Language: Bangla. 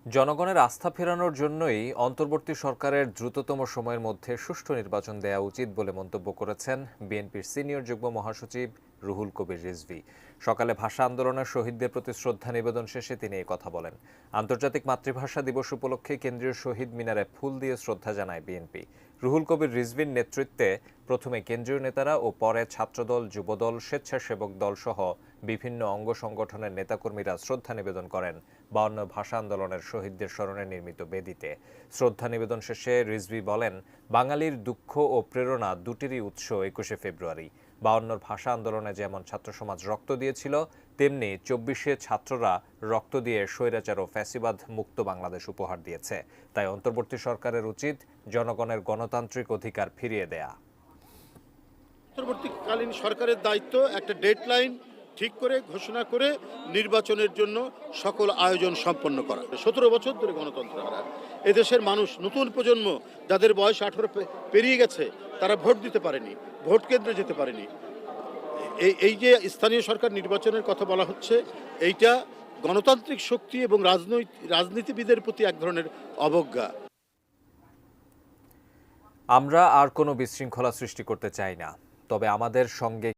জনগণের আস্থা ফেরানোর জন্যই অন্তর্বর্তী সরকারের দ্রুততম সময়ের মধ্যে সুষ্ঠু নির্বাচন দেওয়া উচিত বলে মন্তব্য করেছেন বিএনপির সিনিয়র যুগ্ম মহাসচিব রুহুল কবির রিজভী। সকালে ভাষা আন্দোলনের শহীদদের প্রতি শ্রদ্ধা নিবেদন শেষে তিনি এই কথা বলেন। আন্তর্জাতিক মাতৃভাষা দিবস উপলক্ষে কেন্দ্রীয় শহীদ মিনারে ফুল দিয়ে শ্রদ্ধা জানায় বিএনপি। রুহুল কবির রিজভীর নেতৃত্বে প্রথমে কেন্দ্রীয় নেতারা ও পরে ছাত্রদল, যুবদল, স্বেচ্ছাসেবক দল সহ বিভিন্ন অঙ্গ সংগঠনের নেতাকর্মীরা শ্রদ্ধা নিবেদন করেন 52 ভাষা আন্দোলনের শহীদদের স্মরণে নির্মিত বেদিতে। শ্রদ্ধা নিবেদন শেষে রিজভী বলেন, বাঙালির দুঃখ ও প্রেরণা দুটিরই উৎস 21শে ফেব্রুয়ারি। 52 ভাষা আন্দোলনে যেমন ছাত্র সমাজ রক্ত দিয়েছিল, তেমনি 24শে ছাত্ররা রক্ত দিয়ে স্বৈরাচার ও ফ্যাসিবাদ মুক্ত বাংলাদেশ উপহার দিয়েছে। তাই অন্তর্বর্তী সরকারের উচিত জনগণের গণতান্ত্রিক অধিকার ফিরিয়ে দেয়া। অন্তর্বর্তীকালীন সরকারের দায়িত্ব একটা ডেডলাইন ঠিক করে ঘোষণা করে নির্বাচনের জন্য সকল আয়োজন সম্পন্ন করা। 17 বছর ধরে গণতন্ত্র হারা এদেশের মানুষ, নতুন প্রজন্ম যাদের বয়স 18 পেরিয়ে গেছে, তারা ভোট দিতে পারেনি, ভোট কেন্দ্রে যেতে পারেনি। এই যে স্থানীয় সরকার নির্বাচনের কথা বলা হচ্ছে, এইটা গণতান্ত্রিক শক্তি এবং রাজনীতিবিদের প্রতি এক ধরনের অবজ্ঞা। আমরা আর কোনো বিশৃঙ্খলা সৃষ্টি করতে চাই না, তবে আমাদের সঙ্গে